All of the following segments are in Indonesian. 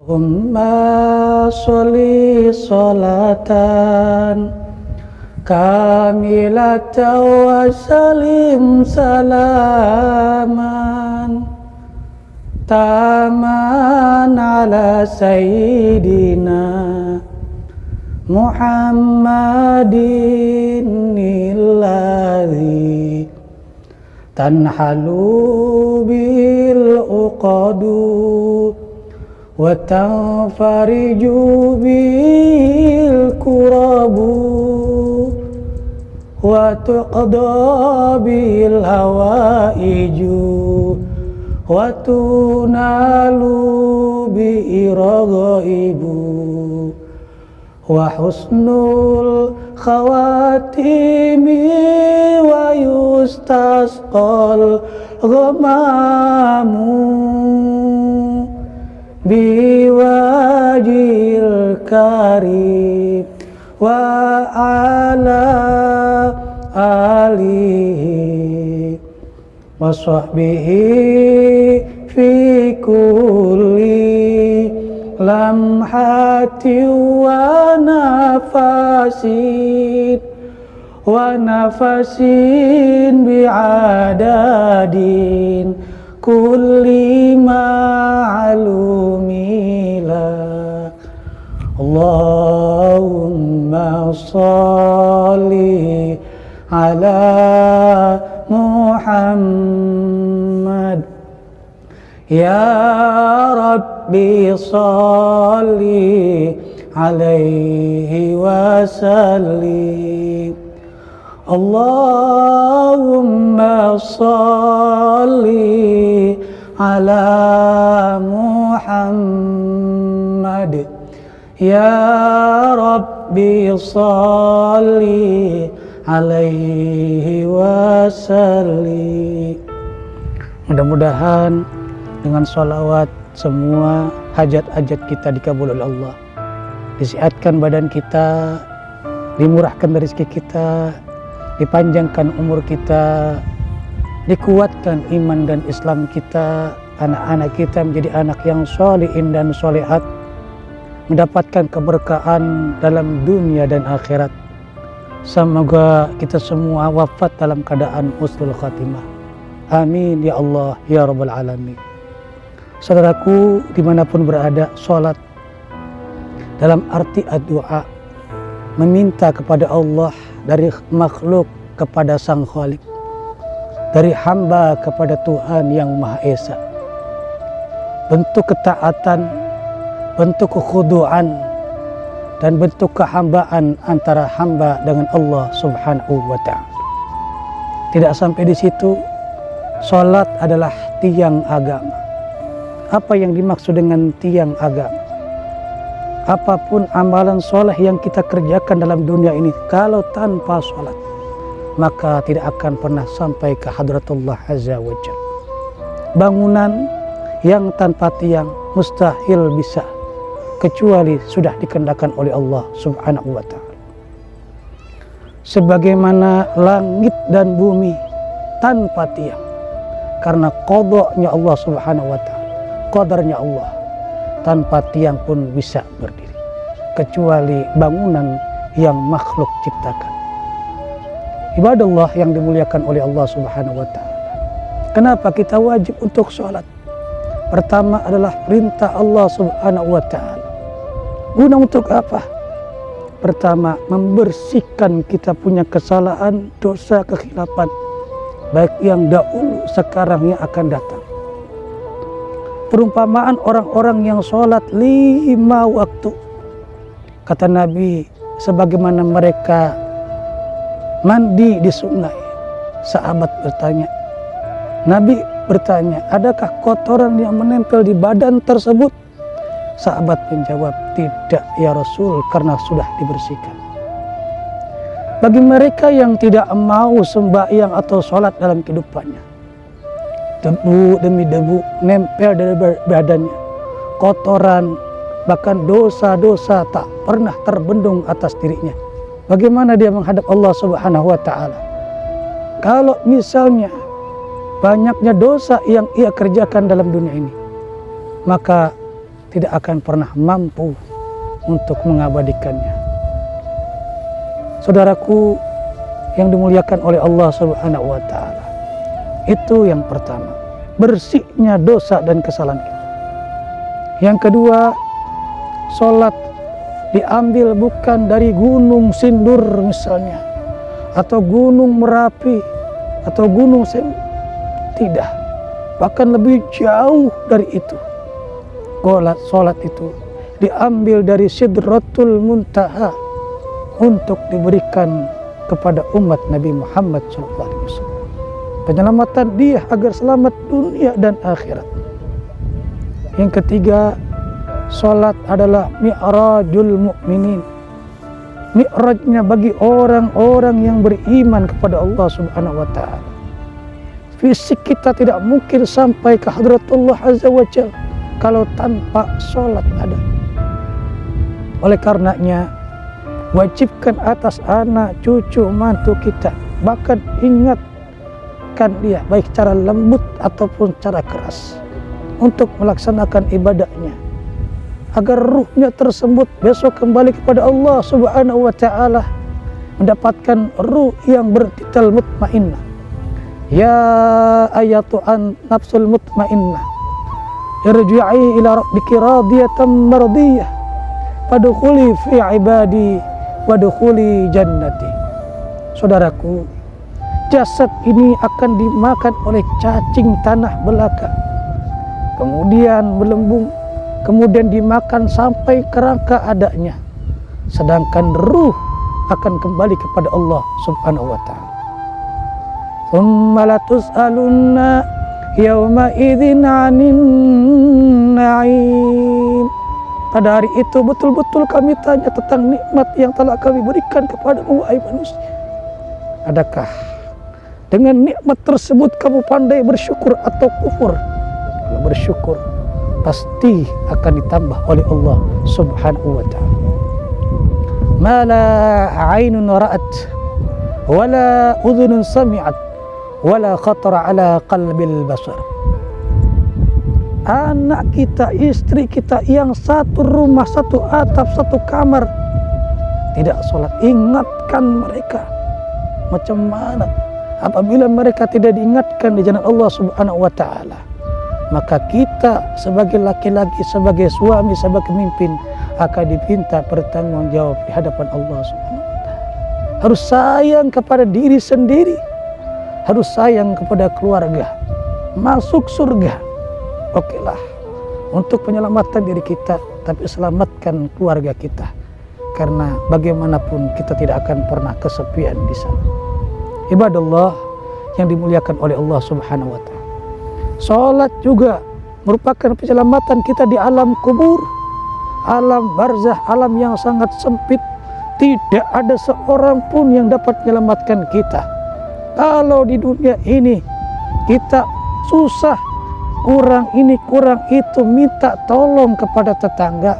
Allahumma sholli sholatan kamilatan wa salim salaman taman ala sayyidina Muhammadin illadhi tanhalu bil uqadu wa tanfariju bil kurabu wa tuqda bil hawaiju wa tunalu bi irghaibu wa husnul khawatimi wa yustasqal ghamamu biwajil karim wa ala alihi wa sahbihi fi kulli lamhati wa nafasin bi'adadin kulli ma'lumila. Allahumma sholli ala Muhammad. Ya Rabbi sholli alaihi wa sallim. Allahumma sholli ala Muhammad. Ya Rabbi sholli alaihi wa sallim. Mudah-mudahan dengan sholawat semua hajat-hajat kita dikabul oleh Allah, disihatkan badan kita, dimurahkan rezeki kita, dipanjangkan umur kita, dikuatkan iman dan Islam kita, anak-anak kita menjadi anak yang sholihin dan sholehat, mendapatkan keberkahan dalam dunia dan akhirat. Semoga kita semua wafat dalam keadaan husnul khatimah. Amin ya Allah ya Rabbal Alamin. Saudaraku dimanapun berada, sholat dalam arti doa, meminta kepada Allah dari makhluk kepada Sang Khalik, dari hamba kepada Tuhan yang Maha Esa. Bentuk ketaatan, bentuk kekhuduan, dan bentuk kehambaan antara hamba dengan Allah Subhanahu wa Ta'ala. Tidak sampai di situ, sholat adalah tiang agama. Apa yang dimaksud dengan tiang agama? Apapun amalan soleh yang kita kerjakan dalam dunia ini, kalau tanpa sholat, maka tidak akan pernah sampai ke hadratullah azza wa jalla. Bangunan yang tanpa tiang mustahil bisa, kecuali sudah dikehendakan oleh Allah subhanahu wa ta'ala. Sebagaimana langit dan bumi tanpa tiang, karena qadanya Allah subhanahu wa ta'ala, qadarnya Allah, tanpa tiang pun bisa berdiri, kecuali bangunan yang makhluk ciptakan. Ibadallah yang dimuliakan oleh Allah subhanahu wa ta'ala, kenapa kita wajib untuk sholat? Pertama adalah perintah Allah subhanahu wa ta'ala. Guna untuk apa? Pertama, membersihkan kita punya kesalahan, dosa, kekhilafan, baik yang dahulu, sekarang, yang akan datang. Perumpamaan orang-orang yang sholat 5 waktu, kata Nabi, sebagaimana mereka mandi di sungai. Sahabat bertanya, Nabi bertanya, adakah kotoran yang menempel di badan tersebut? Sahabat menjawab, tidak ya Rasul, karena sudah dibersihkan. Bagi mereka yang tidak mau sembahyang atau sholat dalam kehidupannya, debu demi debu nempel dari badannya, kotoran, bahkan dosa-dosa tak pernah terbendung atas dirinya. Bagaimana dia menghadap Allah subhanahu wa ta'ala? Kalau misalnya banyaknya dosa yang ia kerjakan dalam dunia ini, maka tidak akan pernah mampu untuk mengabadikannya. Saudaraku yang dimuliakan oleh Allah Subhanahu wa Ta'ala, itu yang pertama, bersihnya dosa dan kesalahan kita. Yang kedua, sholat diambil bukan dari gunung Sindur misalnya, atau gunung Merapi, atau gunung tidak, bahkan lebih jauh dari itu. Sholat itu diambil dari Sidratul Muntaha untuk diberikan kepada umat Nabi Muhammad SAW. Penyelamatan dia agar selamat dunia dan akhirat. Yang ketiga, sholat adalah mi'rajul mu'minin. Mi'rajnya bagi orang-orang yang beriman kepada Allah Subhanahu wa Ta'ala. Fisik kita tidak mungkin sampai ke hadratullah Azza wa Jalla kalau tanpa sholat ada. Oleh karenanya, wajibkan atas anak, cucu, mantu kita, bahkan ingatkan dia baik cara lembut ataupun cara keras untuk melaksanakan ibadahnya, agar ruhnya tersebut besok kembali kepada Allah Subhanahu wa Ta'ala, mendapatkan ruh yang bertitel mutmainnah. Ya ayatuhan nafsul mutmainnah, irji'i ila rabbiki radiyatan mardiyah, fadkhuli fi ibadi wadkhuli jannati. Saudaraku, jasad ini akan dimakan oleh cacing tanah belaka, kemudian melembung, kemudian dimakan sampai kerangka adanya, sedangkan ruh akan kembali kepada Allah Subhanahu wa Ta'ala. Tsumma latus'alunna yauma idzin 'anin na'im. Pada hari itu betul-betul kami tanya tentang nikmat yang telah kami berikan kepadamu, wahai manusia. Adakah dengan nikmat tersebut kamu pandai bersyukur atau kufur? Kalau bersyukur, pasti akan ditambah oleh Allah Subhanahu wa Ta'ala. Ma la 'ainun ra'at wa la udhunun sami'at wa la khatara 'ala qalbil basar. Anak kita, istri kita yang satu rumah, satu atap, satu kamar, tidak sholat, ingatkan mereka. Macam mana apabila mereka tidak diingatkan di jalan Allah Subhanahu wa Ta'ala? Maka kita sebagai laki-laki, sebagai suami, sebagai pemimpin akan diminta bertanggung jawab di hadapan Allah Subhanahu wa Ta'ala. Harus sayang kepada diri sendiri, harus sayang kepada keluarga, masuk surga. Okelah, untuk penyelamatan diri kita, tapi selamatkan keluarga kita, karena bagaimanapun kita tidak akan pernah kesepian di sana. Ibadallah yang dimuliakan oleh Allah Subhanahu wa Ta'ala, sholat juga merupakan penyelamatan kita di alam kubur, alam barzah, alam yang sangat sempit. Tidak ada seorang pun yang dapat menyelamatkan kita. Kalau di dunia ini kita susah, kurang ini kurang itu, minta tolong kepada tetangga,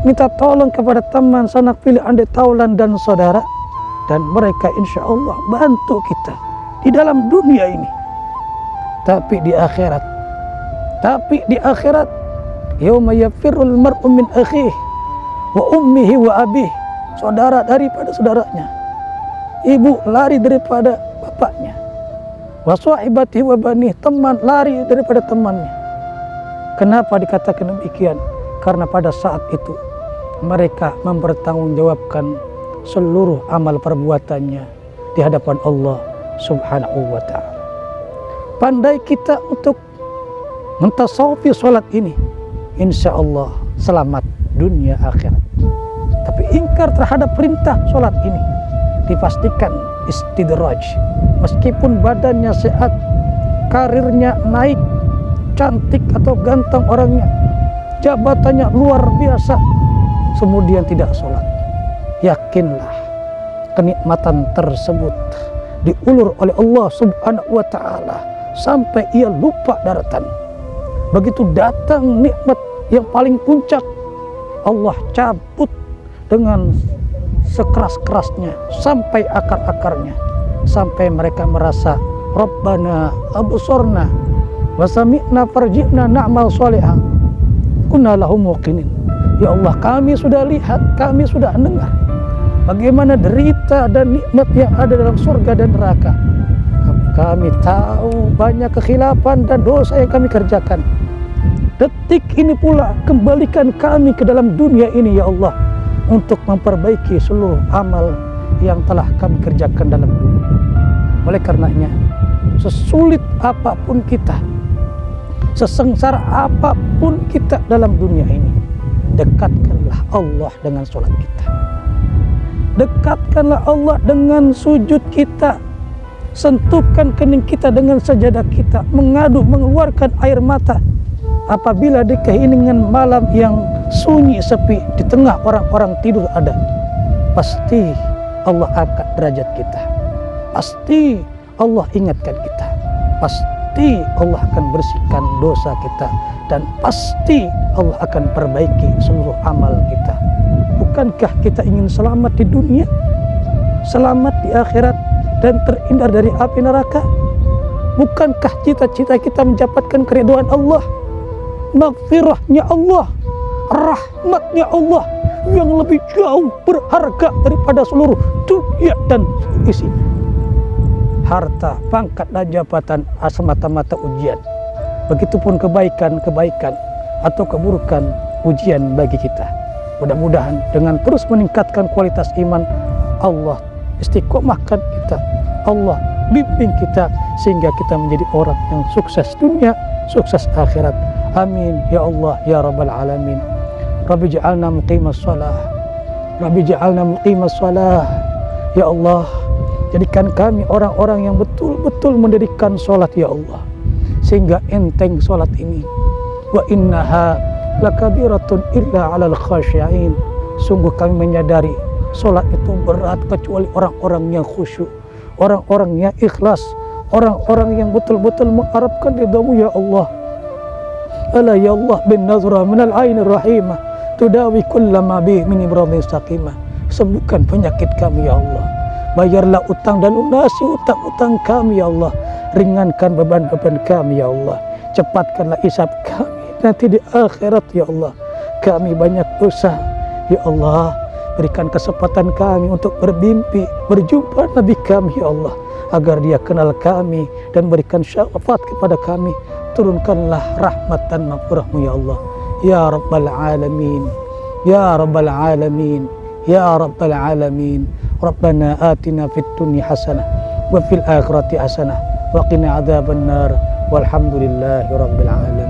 minta tolong kepada teman, sanak pilih, andai taulan dan saudara, dan mereka insya Allah bantu kita di dalam dunia ini. Tapi di akhirat, yauma yafirrul mar'u min akhihi wa ummihi wa abihi, saudara daripada saudaranya, ibu lari daripada bapaknya, wa sahibati wa bani, teman lari daripada temannya. Kenapa dikatakan demikian? Karena pada saat itu mereka mempertanggungjawabkan seluruh amal perbuatannya di hadapan Allah Subhanahu wa Ta'ala. Pandai kita untuk mentasawufi sholat ini, insya Allah selamat dunia akhirat. Tapi ingkar terhadap perintah sholat ini, dipastikan istidraj. Meskipun badannya sehat, karirnya naik, cantik atau ganteng orangnya, jabatannya luar biasa, kemudian tidak sholat, yakinlah kenikmatan tersebut diulur oleh Allah Subhanahu wa Ta'ala sampai ia lupa daratan. Begitu datang nikmat yang paling puncak, Allah cabut dengan sekeras-kerasnya sampai akar-akarnya, sampai mereka merasa Rabbana absorna wa sami'na farji'na na'mal sholihah. kunna lahum muqinin. Ya Allah, kami sudah lihat, kami sudah dengar bagaimana derita dan nikmat yang ada dalam surga dan neraka. Kami tahu banyak kekhilafan dan dosa yang kami kerjakan. Detik ini pula kembalikan kami ke dalam dunia ini ya Allah, untuk memperbaiki seluruh amal yang telah kami kerjakan dalam dunia. Oleh karenanya, sesulit apapun kita, sesengsara apapun kita dalam dunia ini, dekatkanlah Allah dengan sholat kita. Dekatkanlah Allah dengan sujud kita. Sentuhkan kening kita dengan sajadah kita, mengadu, mengeluarkan air mata apabila di keheningan malam yang sunyi sepi, di tengah orang-orang tidur ada. Pasti Allah angkat derajat kita, pasti Allah ingatkan kita, pasti Allah akan bersihkan dosa kita, dan pasti Allah akan perbaiki seluruh amal kita. Bukankah kita ingin selamat di dunia, selamat di akhirat, dan terhindar dari api neraka? Bukankah cita-cita kita mendapatkan keridhaan Allah, maghfirahnya Allah, rahmatnya Allah yang lebih jauh berharga daripada seluruh dunia dan isinya? Harta, pangkat, dan jabatan semata-mata ujian. Begitupun kebaikan-kebaikan atau keburukan ujian bagi kita. Mudah-mudahan dengan terus meningkatkan kualitas iman, Allah istiqomahkan kita, Allah bimbing kita, sehingga kita menjadi orang yang sukses dunia, sukses akhirat. Amin ya Allah ya Rabbal Alamin. Rabbi ja'alna muqimas shalah, Rabbi ja'alna muqimas shalah. Ya Allah, jadikan kami orang-orang yang betul-betul mendirikan sholat ya Allah, sehingga enteng sholat ini. Wa innaha lakabiratun illa 'alal khashi'in. Sungguh kami menyadari sholat itu berat kecuali orang-orang yang khusyuk, orang-orang yang ikhlas, orang-orang yang betul-betul mengharapkan ridhamu ya Allah. Ala ya Allah bin nazra minal ainir rahimah tudawi kullama bi min ibradin saqimah. Sembuhkan penyakit kami ya Allah. Bayarlah utang dan lunasi utang-utang kami ya Allah. Ringankan beban-beban kami ya Allah. Cepatkanlah hisab kami nanti di akhirat ya Allah. Kami banyak dosa ya Allah. Berikan kesempatan kami untuk bermimpi berjumpa Nabi kami ya Allah, agar dia kenal kami dan berikan syafaat kepada kami. Turunkanlah rahmat dan maghfirahmu ya Allah ya Rabbal Alamin, ya Rabbal Alamin, ya Rabbal Alamin. Rabbana atina fid dunya hasanah wa fil akhirati hasanah wa qina adzaban nar walhamdulillahi rabbil alamin.